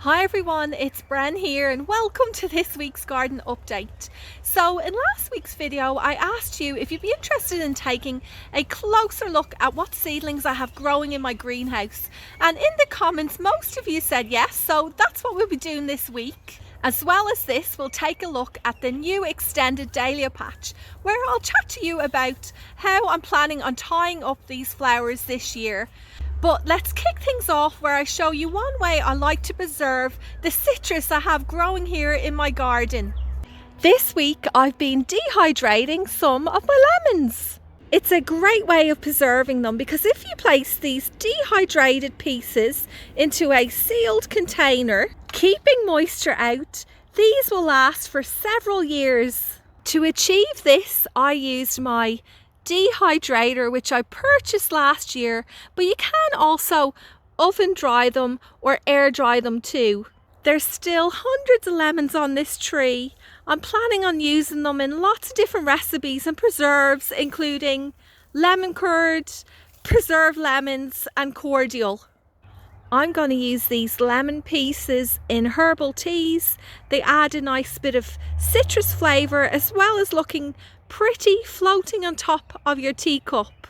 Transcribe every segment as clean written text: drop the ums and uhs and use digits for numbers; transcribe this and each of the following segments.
Hi everyone, it's Bren here and welcome to this week's garden update. So in last week's video I asked you if you'd be interested in taking a closer look at what seedlings I have growing in my greenhouse, and in the comments most of you said yes, so that's what we'll be doing this week. As well as this, we'll take a look at the new extended dahlia patch, where I'll chat to you about how I'm planning on tying up these flowers this year. But let's kick things off where I show you one way I like to preserve the citrus I have growing here in my garden. This week I've been dehydrating some of my lemons. It's a great way of preserving them because if you place these dehydrated pieces into a sealed container, keeping moisture out, these will last for several years. To achieve this, I used my dehydrator, which I purchased last year, but you can also oven dry them or air dry them too. There's still hundreds of lemons on this tree. I'm planning on using them in lots of different recipes and preserves, including lemon curd, preserved lemons and cordial. I'm going to use these lemon pieces in herbal teas. They add a nice bit of citrus flavour as well as looking pretty floating on top of your teacup.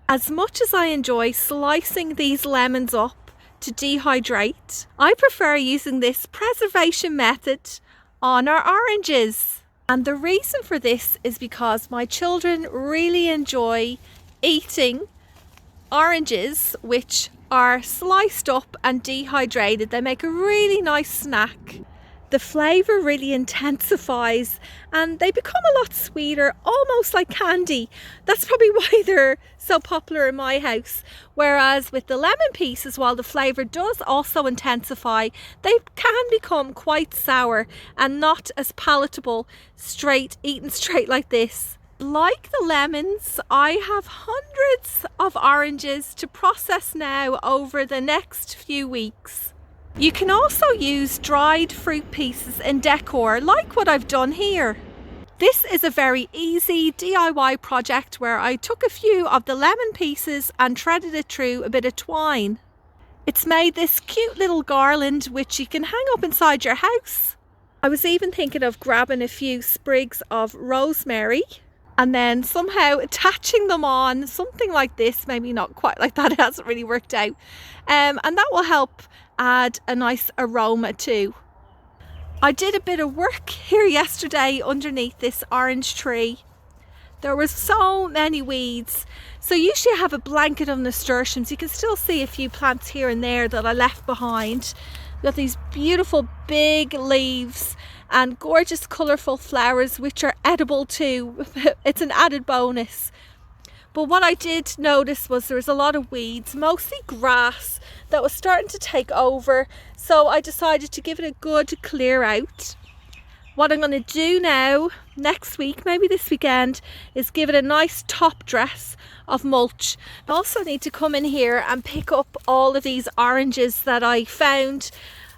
As much as I enjoy slicing these lemons up to dehydrate, I prefer using this preservation method on our oranges. And the reason for this is because my children really enjoy eating oranges which are sliced up and dehydrated. They make a really nice snack. The flavour really intensifies and they become a lot sweeter, almost like candy. That's probably why they're so popular in my house. Whereas with the lemon pieces, while the flavour does also intensify, they can become quite sour and not as palatable eaten straight like this. Like the lemons, I have hundreds of oranges to process now over the next few weeks. You can also use dried fruit pieces in decor, like what I've done here. This is a very easy DIY project where I took a few of the lemon pieces and threaded it through a bit of twine. It's made this cute little garland which you can hang up inside your house. I was even thinking of grabbing a few sprigs of rosemary and then somehow attaching them on something like this, maybe not quite like that, it hasn't really worked out, and that will help add a nice aroma too. I did a bit of work here yesterday underneath this orange tree. There were so many weeds, so usually I have a blanket of nasturtiums. You can still see a few plants here and there that I left behind. We've got these beautiful big leaves and gorgeous colourful flowers which are edible too. It's an added bonus. But what I did notice was there was a lot of weeds, mostly grass, that was starting to take over. So I decided to give it a good clear out. What I'm going to do now, next week, maybe this weekend, is give it a nice top dress of mulch. I also need to come in here and pick up all of these oranges that I found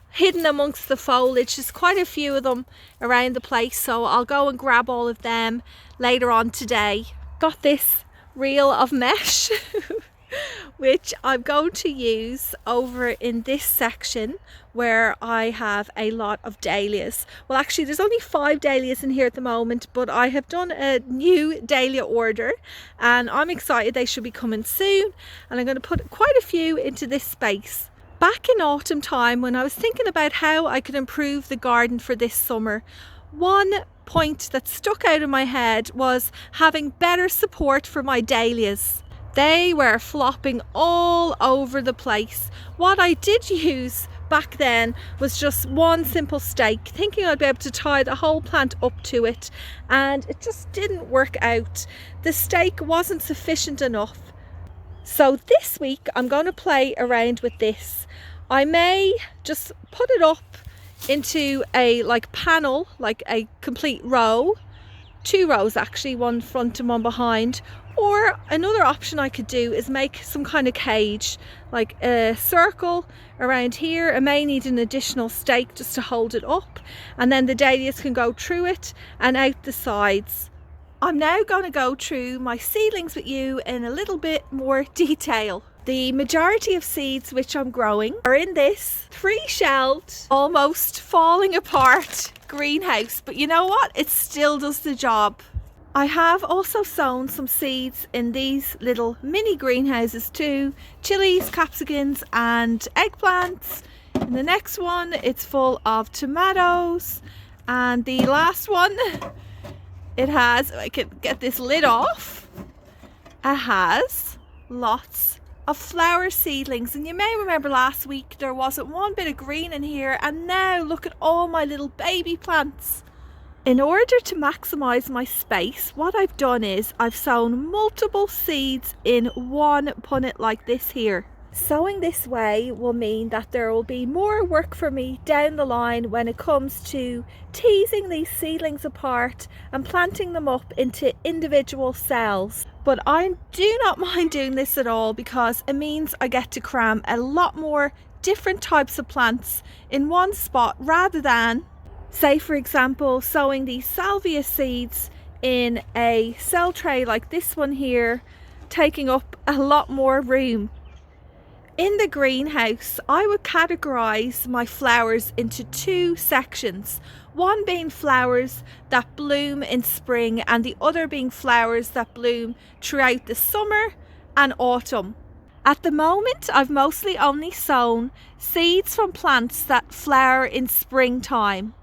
hidden amongst the foliage. There's quite a few of them around the place, so I'll go and grab all of them later on today. Got this reel of mesh which I'm going to use over in this section where I have a lot of dahlias. Well, actually there's only 5 dahlias in here at the moment, but I have done a new dahlia order and I'm excited they should be coming soon, and I'm going to put quite a few into this space. Back in autumn time, when I was thinking about how I could improve the garden for this summer, one point that stuck out in my head was having better support for my dahlias. They were flopping all over the place. What I did use back then was just one simple stake, thinking I'd be able to tie the whole plant up to it, and it just didn't work out. The stake wasn't sufficient enough. So this week I'm going to play around with this. I may just put it up into a panel, like a complete row, 2 rows actually, one front and one behind. Or another option I could do is make some kind of cage, like a circle around here. I may need an additional stake just to hold it up, and then the dahlias can go through it and out the sides. I'm now going to go through my seedlings with you in a little bit more detail. The majority of seeds which I'm growing are in this 3-shelved, almost falling apart greenhouse, but you know what? It still does the job. I have also sown some seeds in these little mini greenhouses too, chilies, capsicums and eggplants. In the next one it's full of tomatoes, and the last one, it has, I can get this lid off, it has lots of flower seedlings. And you may remember last week there wasn't one bit of green in here, and now look at all my little baby plants. In order to maximise my space, what I've done is I've sown multiple seeds in one punnet like this here. Sowing this way will mean that there will be more work for me down the line when it comes to teasing these seedlings apart and planting them up into individual cells. But I do not mind doing this at all, because it means I get to cram a lot more different types of plants in one spot, rather than, say for example, sowing these salvia seeds in a cell tray like this one here, taking up a lot more room. In the greenhouse, I would categorise my flowers into 2 sections. One being flowers that bloom in spring, and the other being flowers that bloom throughout the summer and autumn. At the moment, I've mostly only sown seeds from plants that flower in springtime,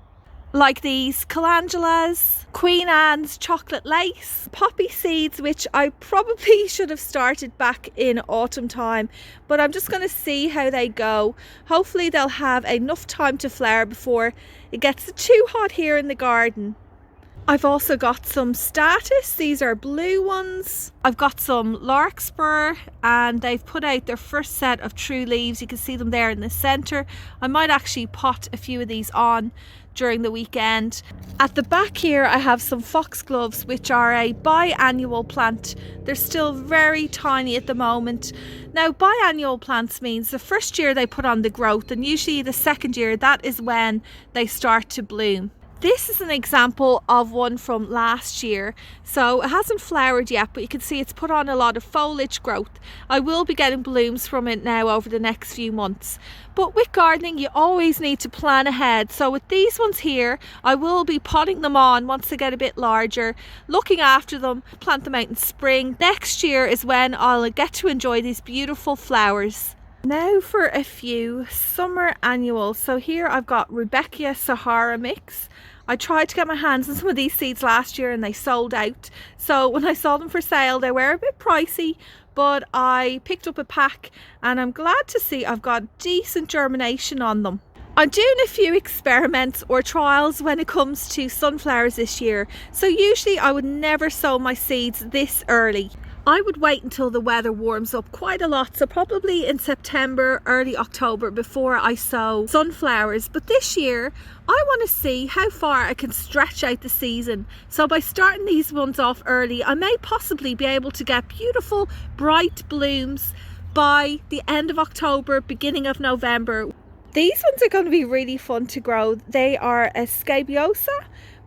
like these calendulas, Queen Anne's chocolate lace, poppy seeds, which I probably should have started back in autumn time, but I'm just going to see how they go. Hopefully they'll have enough time to flower before it gets too hot here in the garden. I've also got some statice, these are blue ones. I've got some larkspur, and they've put out their first set of true leaves. You can see them there in the centre. I might actually pot a few of these on during the weekend. At the back here I have some foxgloves, which are a biannual plant. They're still very tiny at the moment. Now, biannual plants means the first year they put on the growth, and usually the second year, that is when they start to bloom. This is an example of one from last year. So it hasn't flowered yet, but you can see it's put on a lot of foliage growth. I will be getting blooms from it now over the next few months. But with gardening, you always need to plan ahead. So with these ones here, I will be potting them on once they get a bit larger, looking after them, plant them out in spring. Next year is when I'll get to enjoy these beautiful flowers. Now for a few summer annuals. So here I've got Rudbeckia Sahara mix. I tried to get my hands on some of these seeds last year and they sold out. So when I saw them for sale, they were a bit pricey, but I picked up a pack and I'm glad to see I've got decent germination on them. I'm doing a few experiments or trials when it comes to sunflowers this year. So usually I would never sow my seeds this early. I would wait until the weather warms up quite a lot, so probably in September, early October, before I sow sunflowers. But this year I want to see how far I can stretch out the season. So by starting these ones off early, I may possibly be able to get beautiful bright blooms by the end of October, beginning of November. These ones are going to be really fun to grow. They are a scabiosa.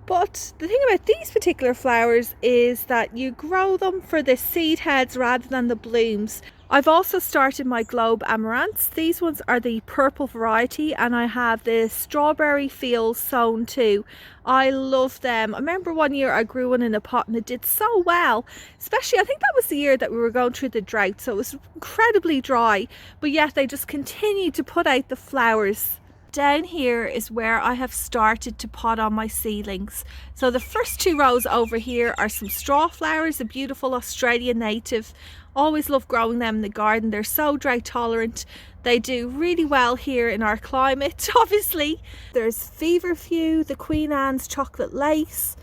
But the thing about these particular flowers is that you grow them for the seed heads rather than the blooms. I've also started my globe amaranths. These ones are the purple variety, and I have the strawberry fields sown too. I love them. I remember one year I grew one in a pot and it did so well. Especially, I think that was the year that we were going through the drought, so it was incredibly dry, but yet they just continued to put out the flowers. Down here is where I have started to pot on my seedlings. So the first 2 rows over here are some straw flowers, a beautiful Australian native. Always love growing them in the garden. They're so drought tolerant. They do really well here in our climate, obviously. There's feverfew, the Queen Anne's chocolate lace,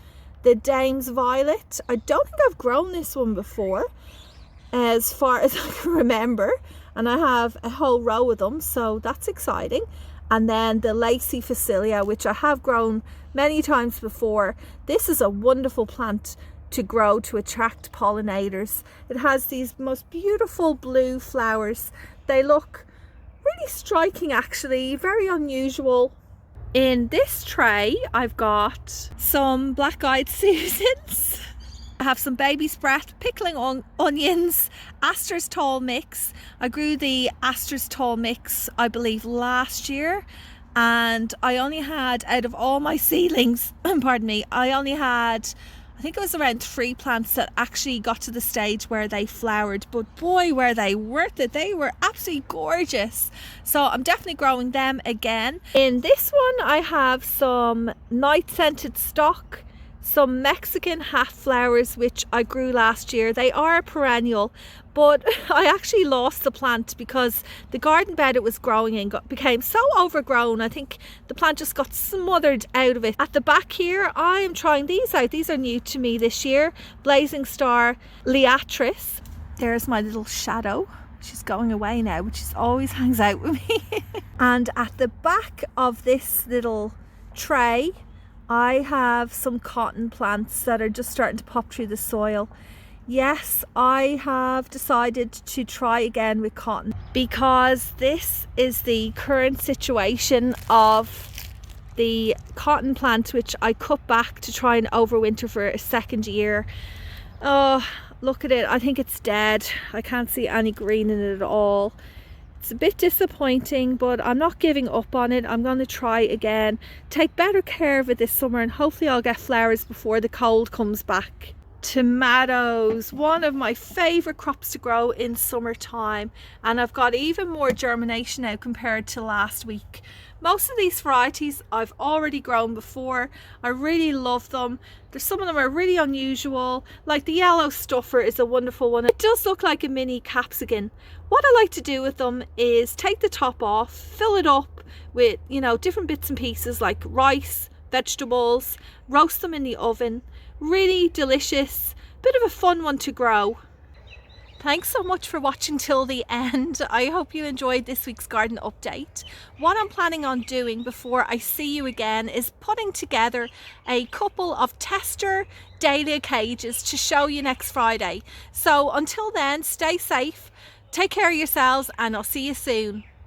the Dame's violet. I don't think I've grown this one before, as far as I can remember. And I have a whole row of them, so that's exciting. And then the lacy Facilia, which I have grown many times before. This is a wonderful plant to grow to attract pollinators. It has these most beautiful blue flowers. They look really striking, actually, very unusual. In this tray I've got some black-eyed Susans. have some baby's breath, pickling onions, Astor's tall mix. I grew the Astor's tall mix, I believe, last year, and I only had, out of all my seedlings, pardon me, I only had, I think it was around 3 plants that actually got to the stage where they flowered, but boy were they worth it. They were absolutely gorgeous. So I'm definitely growing them again. In this one I have some night scented stock, some Mexican half flowers which I grew last year. They are a perennial, but I actually lost the plant because the garden bed it was growing in became so overgrown. I think the plant just got smothered out of it. At the back here I am trying these out. These are new to me this year. Blazing Star Liatris. There's my little shadow. She's going away now, but she always hangs out with me. And at the back of this little tray I have some cotton plants that are just starting to pop through the soil. Yes, I have decided to try again with cotton because this is the current situation of the cotton plant which I cut back to try and overwinter for a second year. Oh, look at it. I think it's dead. I can't see any green in it at all. It's a bit disappointing, but I'm not giving up on it. I'm going to try again, take better care of it this summer, and hopefully I'll get flowers before the cold comes back. Tomatoes, one of my favorite crops to grow in summertime, and I've got even more germination now compared to last week. Most of these varieties I've already grown before. I really love them. There's some of them are really unusual, like the yellow stuffer is a wonderful one. It does look like a mini capsicum. What I like to do with them is take the top off, fill it up with, you know, different bits and pieces like rice, vegetables, roast them in the oven. Really delicious, bit of a fun one to grow. Thanks so much for watching till the end. I hope you enjoyed this week's garden update. What I'm planning on doing before I see you again is putting together a couple of tester dahlia cages to show you next Friday. So until then, stay safe, take care of yourselves, and I'll see you soon.